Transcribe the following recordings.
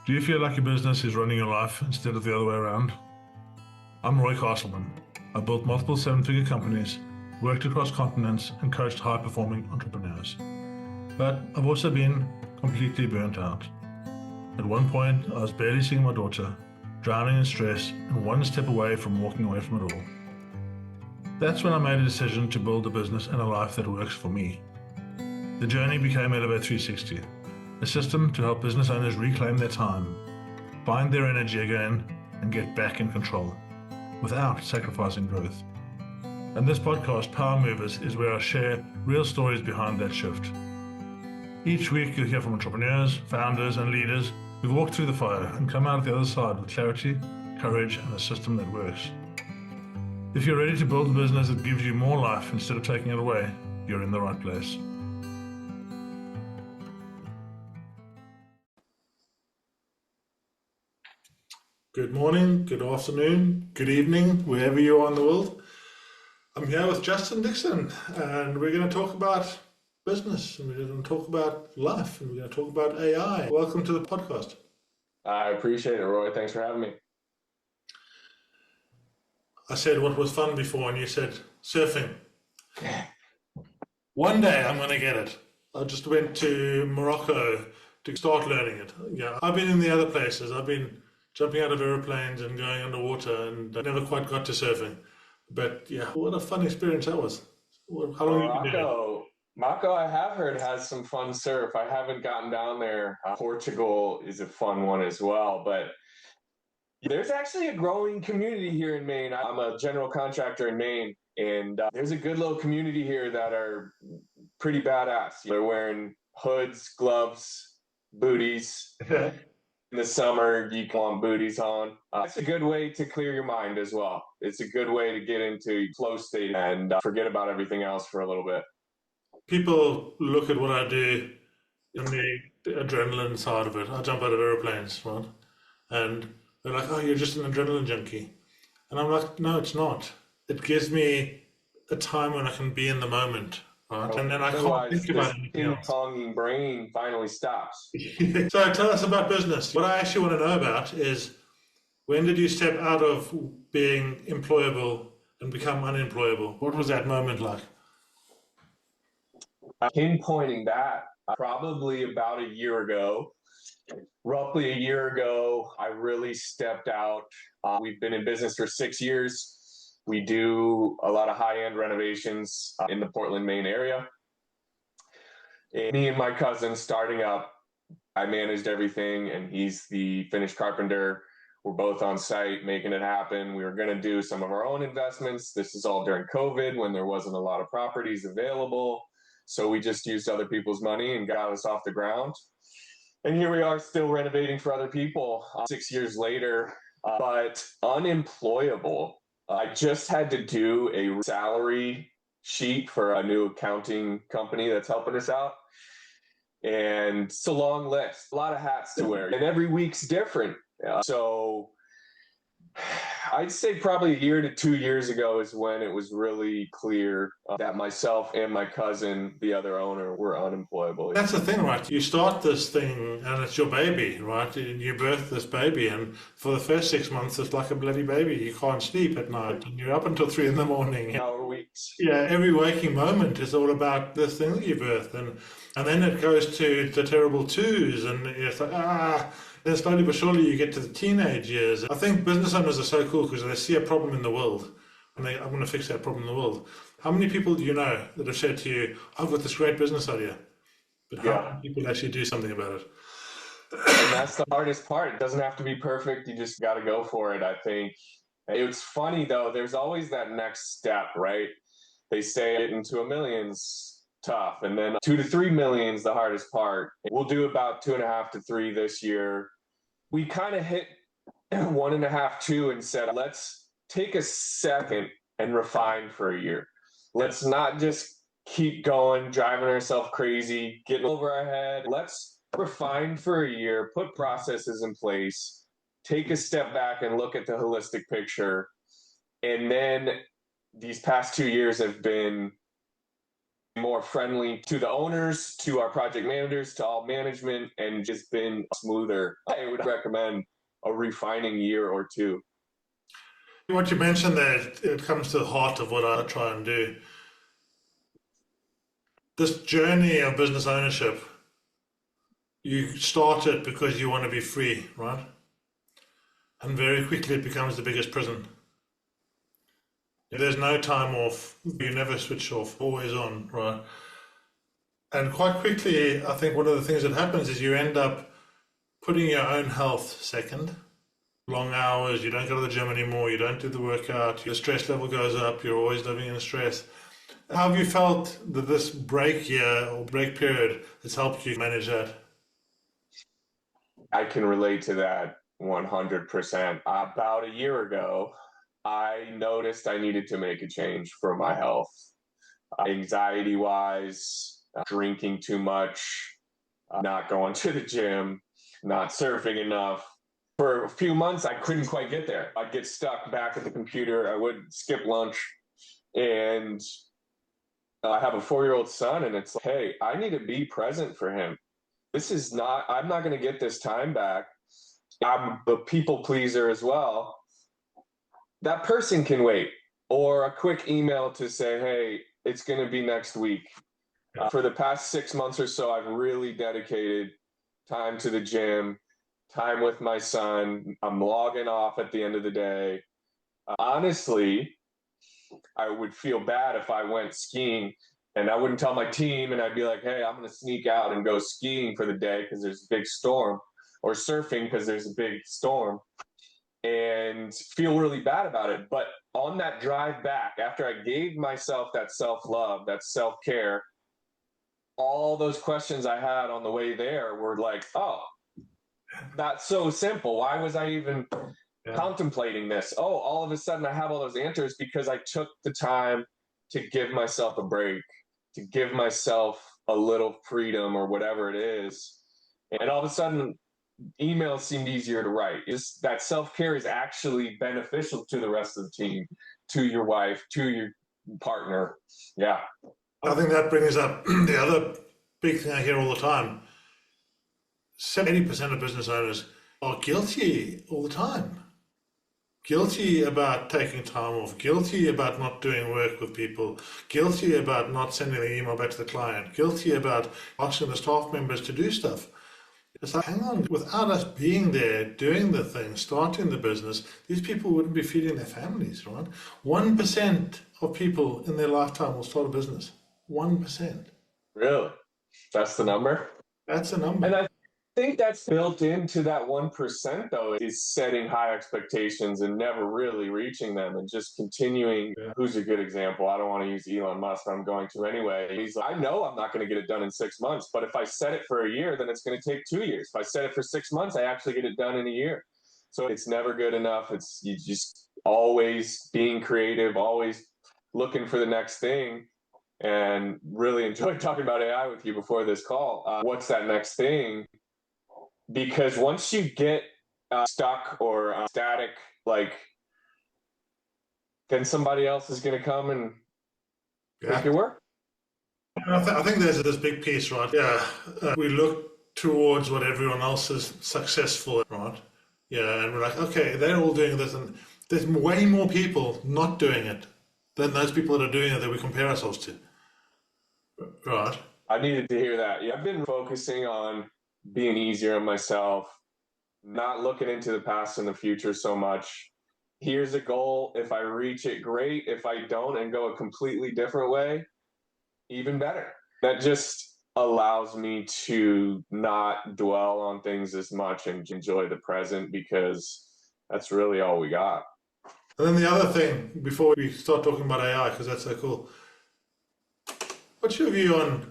Do you feel like your business is running your life instead of the other way around? I'm Roy Castleman. I've built multiple seven-figure companies, worked across continents, and coached high-performing entrepreneurs. But I've also been completely burnt out. At one point, I was barely seeing my daughter, drowning in stress, and one step away from walking away from it all. That's when I made a decision to build a business and a life that works for me. The journey became Elevate 360, a system to help business owners reclaim their time, find their energy again, and get back in control, without sacrificing growth. And this podcast, Power Movers, is where I share real stories behind that shift. Each week you'll hear from entrepreneurs, founders, and leaders who've walked through the fire and come out the other side with clarity, courage, and a system that works. If you're ready to build a business that gives you more life instead of taking it away, you're in the right place. Good morning, good afternoon, good evening, wherever you are in the world. I'm here with Justin Dickinson, and we're going to talk about business, and we're going to talk about life, and we're going to talk about AI. Welcome to the podcast. I appreciate it, Roy. Thanks for having me. I said what was fun before, and you said surfing. One day I'm going to get it. I just went to Morocco to start learning it. Yeah, I've been in the other places. I've been jumping out of airplanes and going underwater, and I never quite got to surfing. But yeah, what a fun experience that was. How long have you been doing it? Morocco, I have heard, has some fun surf. I haven't gotten down there. Portugal is a fun one as well. But there's actually a growing community here in Maine. I'm a general contractor in Maine, and there's a good little community here that are pretty badass. They're wearing hoods, gloves, booties. In the summer, you want booties on. It's a good way to clear your mind as well. It's a good way to get into flow state and forget about everything else for a little bit. People look at what I do in the adrenaline side of it. I jump out of airplanes, right? And they're like, oh, you're just an adrenaline junkie. And I'm like, no, it's not. It gives me a time when I can be in the moment, right? And then I can't think about anything else. Ping-ponging brain finally stops. So tell us about business. What I actually want to know about is, when did you step out of being employable and become unemployable? What was that moment like? Pinpointing that, probably about a year ago. Roughly a year ago, I really stepped out. We've been in business for 6 years. We do a lot of high-end renovations in the Portland, Maine area. And me and my cousin starting up, I managed everything, and he's the finished carpenter. We're both on site making it happen. We were going to do some of our own investments. This is all during COVID when there wasn't a lot of properties available. So we just used other people's money and got us off the ground. And here we are still renovating for other people 6 years later, but unemployable. I just had to do a salary sheet for a new accounting company that's helping us out. And it's a long list, a lot of hats to wear. And every week's different. So I'd say probably a year to 2 years ago is when it was really clear that myself and my cousin, the other owner, were unemployable. That's the thing, right? You start this thing and it's your baby, right? And you birth this baby, and for the first 6 months, it's like a bloody baby. You can't sleep at night, and you're up until 3 in the morning. Hour weeks. Yeah, every waking moment is all about this thing that you birthed. And then it goes to the terrible twos, and it's like, then slowly but surely you get to the teenage years. I think business owners are so cool because they see a problem in the world and I want to fix that problem in the world. How many people do you know that have said to you, I've got this great business idea, but how many people actually do something about it? And that's the hardest part. It doesn't have to be perfect. You just got to go for it, I think. It's funny, though. There's always that next step, right? They say getting to $1 million's tough, and then 2 to 3 million's the hardest part. We'll do about 2.5 to 3 this year. We kind of hit 1.5, 2, and said, let's take a second and refine for a year. Let's not just keep going, driving ourselves crazy, getting over our head. Let's refine for a year, put processes in place, take a step back and look at the holistic picture. And then these past 2 years have been more friendly to the owners, to our project managers, to all management, and just been smoother. I would recommend a refining year or two. What you mentioned there, it comes to the heart of what I try and do. This journey of business ownership, you start it because you want to be free, right? And very quickly it becomes the biggest prison. There's no time off. You never switch off, always on, right? And quite quickly, I think one of the things that happens is you end up putting your own health second. Long hours, you don't go to the gym anymore, you don't do the workout, your stress level goes up, you're always living in stress. How have you felt that this break year or break period has helped you manage that? I can relate to that 100%. About a year ago, I noticed I needed to make a change for my health. Anxiety wise, drinking too much, not going to the gym, not surfing enough. For a few months, I couldn't quite get there. I'd get stuck back at the computer. I would skip lunch. And I have a 4-year-old son, and it's like, hey, I need to be present for him. I'm not going to get this time back. I'm a people pleaser as well. That person can wait, or a quick email to say, hey, it's going to be next week. For the past 6 months or so, I've really dedicated time to the gym, time with my son. I'm logging off at the end of the day. Honestly, I would feel bad if I went skiing and I wouldn't tell my team, and I'd be like, hey, I'm going to sneak out and go skiing for the day because there's a big storm, or surfing because there's a big storm, and feel really bad about it. But on that drive back, after I gave myself that self-love, that self-care, all those questions I had on the way there were like, oh, that's so simple. Why was I even contemplating this? Oh, all of a sudden I have all those answers because I took the time to give myself a break, to give myself a little freedom or whatever it is. And all of a sudden, emails seemed easier to write. That self-care is actually beneficial to the rest of the team, to your wife, to your partner. Yeah. I think that brings up the other big thing I hear all the time. 70% of business owners are guilty all the time. Guilty about taking time off, guilty about not doing work with people, guilty about not sending the email back to the client, guilty about asking the staff members to do stuff. It's like, hang on, without us being there, doing the thing, starting the business, these people wouldn't be feeding their families, right? 1% of people in their lifetime will start a business. 1%. Really? That's the number? That's the number. And I think that's built into that 1%, though, is setting high expectations and never really reaching them and just continuing. Yeah. Who's a good example? I don't want to use Elon Musk, but I'm going to anyway. He's like, I know I'm not going to get it done in 6 months, but if I set it for a year, then it's going to take 2 years. If I set it for 6 months, I actually get it done in a year. So it's never good enough. It's you just always being creative, always looking for the next thing. And really enjoyed talking about AI with you before this call. What's that next thing? Because once you get stuck or static, like, then somebody else is going to come and make it work. I think there's this big piece, right? Yeah, we look towards what everyone else is successful at, right? Yeah, and we're like, okay, they're all doing this, and there's way more people not doing it than those people that are doing it that we compare ourselves to. Right. I needed to hear that. Yeah, I've been focusing on being easier on myself, not looking into the past and the future so much. Here's a goal. If I reach it, great. If I don't and go a completely different way, even better. That just allows me to not dwell on things as much and enjoy the present, because that's really all we got. And then the other thing, before we start talking about AI, because that's so cool, what's your view on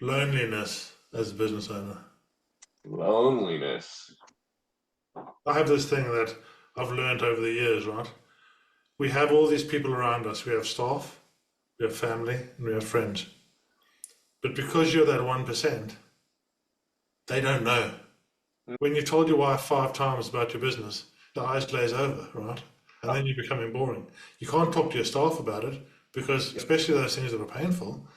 loneliness as a business owner? Loneliness. I have this thing that I've learned over the years, right? We have all these people around us. We have staff, we have family, and we have friends. But because you're that 1%, they don't know. When you told your wife 5 times about your business, the eyes glaze over, right? And then you're becoming boring. You can't talk to your staff about it because, especially those things that are painful,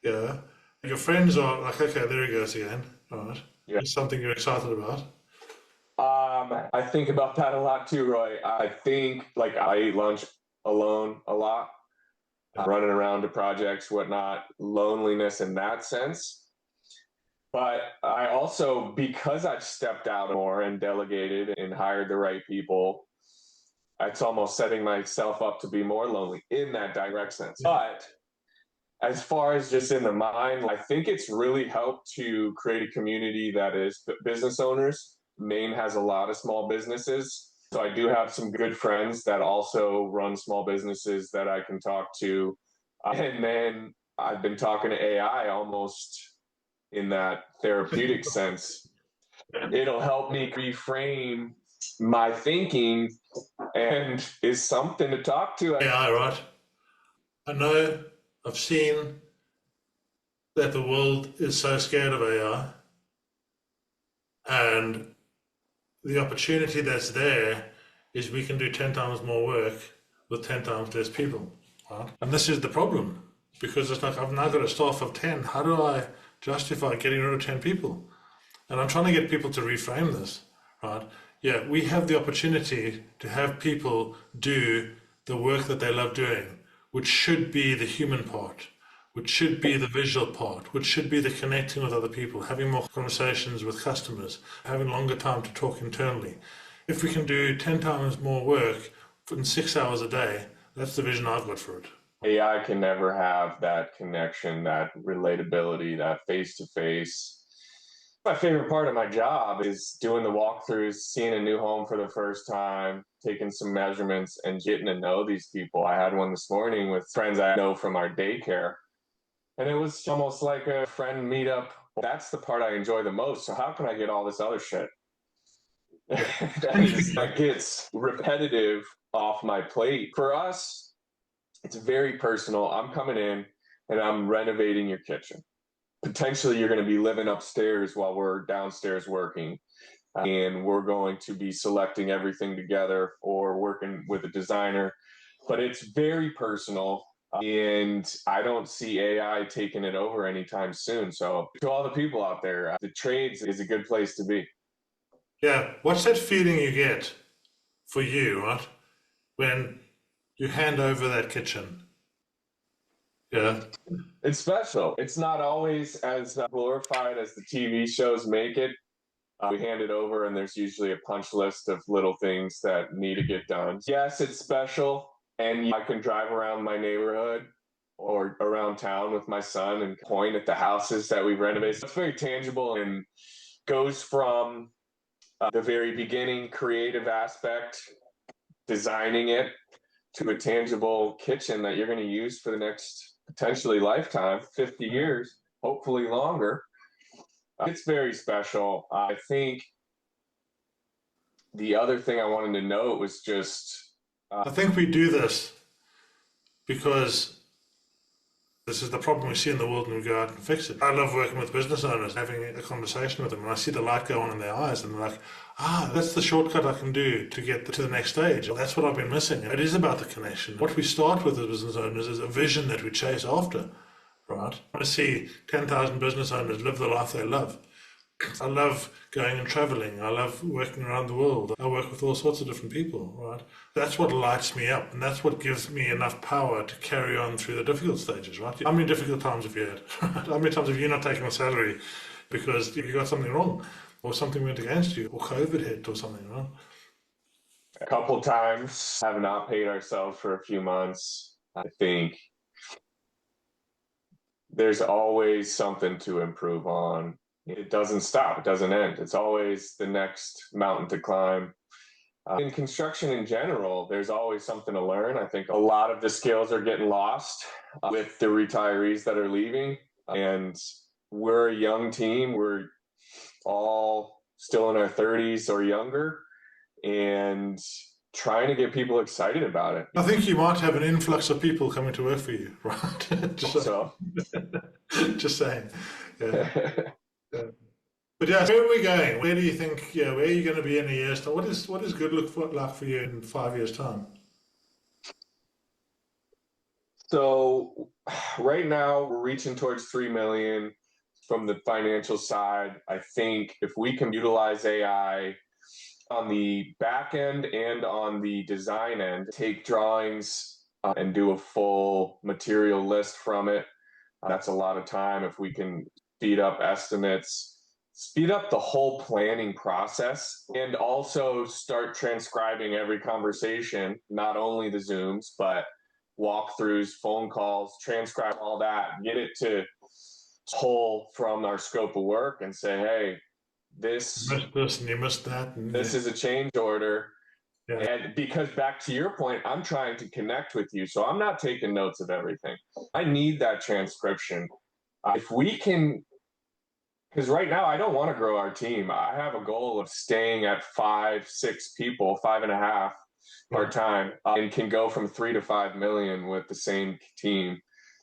Yeah. Your friends are like, okay, there he goes again. All right. Yeah. It's something you're excited about. I think about that a lot too, Roy. I think like I eat lunch alone a lot, running around to projects, whatnot, loneliness in that sense. But I also, because I've stepped out more and delegated and hired the right people, it's almost setting myself up to be more lonely in that direct sense. But as far as just in the mind, I think it's really helped to create a community that is business owners. Maine has a lot of small businesses. So I do have some good friends that also run small businesses that I can talk to. And then I've been talking to AI almost in that therapeutic sense. It'll help me reframe my thinking and is something to talk to. AI, right? I know I've seen that the world is so scared of AI, and the opportunity that's there is we can do 10 times more work with 10 times less people. Right? And this is the problem, because it's like I've now got a staff of 10. How do I justify getting rid of 10 people? And I'm trying to get people to reframe this, right? Yeah, we have the opportunity to have people do the work that they love doing, which should be the human part, which should be the visual part, which should be the connecting with other people, having more conversations with customers, having longer time to talk internally. If we can do 10 times more work in 6 hours a day, that's the vision I've got for it. AI can never have that connection, that relatability, that face to face. My favorite part of my job is doing the walkthroughs, seeing a new home for the first time, taking some measurements, and getting to know these people. I had one this morning with friends I know from our daycare, and it was almost like a friend meetup. That's the part I enjoy the most. So how can I get all this other shit that gets repetitive off my plate? For us, it's very personal. I'm coming in and I'm renovating your kitchen. Potentially, you're going to be living upstairs while we're downstairs working. And we're going to be selecting everything together or working with a designer. But it's very personal. And I don't see AI taking it over anytime soon. So, to all the people out there, the trades is a good place to be. Yeah, what's that feeling you get for you, right? When you hand over that kitchen. Yeah. It's special. It's not always as glorified as the TV shows make it. We hand it over, and there's usually a punch list of little things that need to get done. Yes, it's special, and I can drive around my neighborhood or around town with my son and point at the houses that we've renovated. It's very tangible and goes from the very beginning creative aspect, designing it, to a tangible kitchen that you're going to use for the next potentially lifetime, 50 years, hopefully longer. It's very special. I think the other thing I wanted to note was just. I think we do this because this is the problem we see in the world and we go out and fix it. I love working with business owners, having a conversation with them, and I see the light go on in their eyes, and they're like, that's the shortcut I can do to get to the next stage. That's what I've been missing. It is about the connection. What we start with as business owners is a vision that we chase after, right? I want to see 10,000 business owners live the life they love. I love going and traveling. I love working around the world. I work with all sorts of different people, right? That's what lights me up, and that's what gives me enough power to carry on through the difficult stages, right? How many difficult times have you had? How many times have you not taken a salary because you got something wrong, or something went against you, or COVID hit, or something, right? A couple times have not paid ourselves for a few months. I think there's always something to improve on. It doesn't stop. It doesn't end. It's always the next mountain to climb. In construction in general, there's always something to learn. I think a lot of the skills are getting lost with the retirees that are leaving. And we're a young team. We're all still in our 30s or younger, and trying to get people excited about it. I think you might have an influx of people coming to work for you, right? Just saying. Yeah. Yeah. But yeah, where are we going? Where do you think? Yeah, where are you going to be in a year's time? What is good look like for you in 5 years' time? So right now we're reaching towards 3 million from the financial side. I think if we can utilize AI on the back end and on the design end, take drawings and do a full material list from it. That's a lot of time. If we can speed up estimates, speed up the whole planning process, and also start transcribing every conversation, not only the Zooms, but walkthroughs, phone calls, transcribe all that, get it to pull from our scope of work and say, hey, this You missed this and you missed that. this is a change order. Yeah. And because back to your point, I'm trying to connect with you. So I'm not taking notes of everything. I need that transcription. If we can, because right now I don't want to grow our team. I have a goal of staying at 5, 6 people, 5.5 part time, and can go from 3 to 5 million with the same team.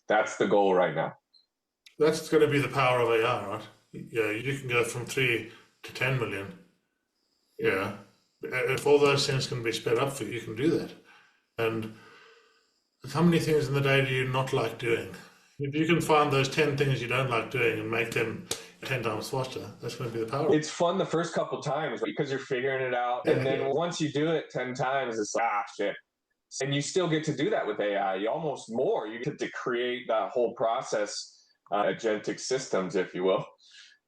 That's the goal right now. That's going to be the power of AI, right? Yeah, you can go from 3 to 10 million. Yeah. If all those things can be sped up for you, you can do that. And how many things in the day do you not like doing? If you can find those 10 things you don't like doing and make them 10 times faster, that's going to be the power. It's fun the first couple times because you're figuring it out. And then once you do it 10 times, it's like, shit. And you still get to do that with AI. You almost more. You get to create that whole process, agentic systems, if you will.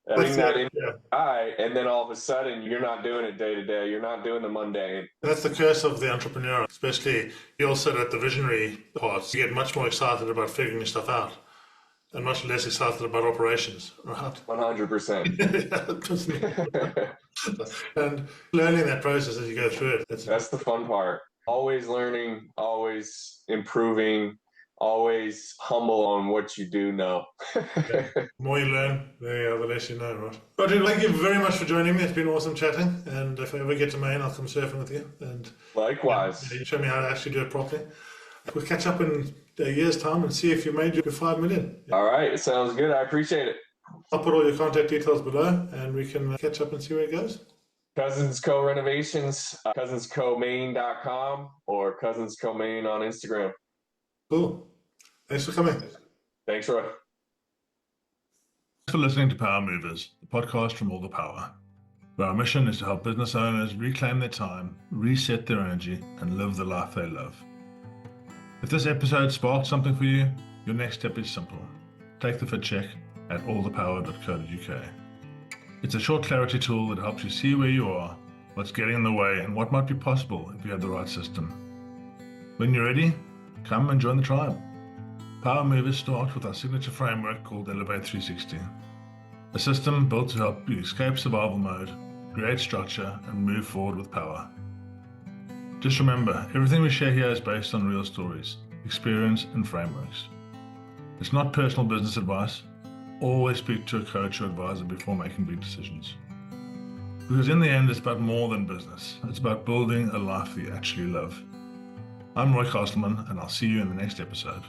Putting that in AI, and then all of a sudden you're not doing it day to day. You're not doing the mundane. That's the curse of the entrepreneur, especially you also at the visionary parts. You get much more excited about figuring stuff out and much less excited about operations, right? 100%. And learning that process as you go through it. That's the fun part. Always learning, always improving, always humble on what you do know. The more you learn, the less you know, right? Roger, thank you very much for joining me. It's been awesome chatting. And if I ever get to Maine, I'll come surfing with you. And likewise. You show me how to actually do it properly. We'll catch up in a year's time and see if you made your 5 million. All right. Sounds good. I appreciate it. I'll put all your contact details below and we can catch up and see where it goes. Cousins Co Renovations, cousinscomaine.com or Cousins Co Maine on Instagram. Cool. Thanks for coming. Thanks, Roy. Thanks for listening to Power Movers, the podcast from All the Power, where our mission is to help business owners reclaim their time, reset their energy, and live the life they love. If this episode sparked something for you, your next step is simple. Take the fit check at allthepower.co.uk. It's a short clarity tool that helps you see where you are, what's getting in the way, and what might be possible if you have the right system. When you're ready, come and join the tribe. Power Movers start with our signature framework called Elevate 360, a system built to help you escape survival mode, create structure, and move forward with power. Just remember, everything we share here is based on real stories, experience, and frameworks. It's not personal business advice. Always speak to a coach or advisor before making big decisions. Because in the end, it's about more than business. It's about building a life that you actually love. I'm Roy Castleman, and I'll see you in the next episode.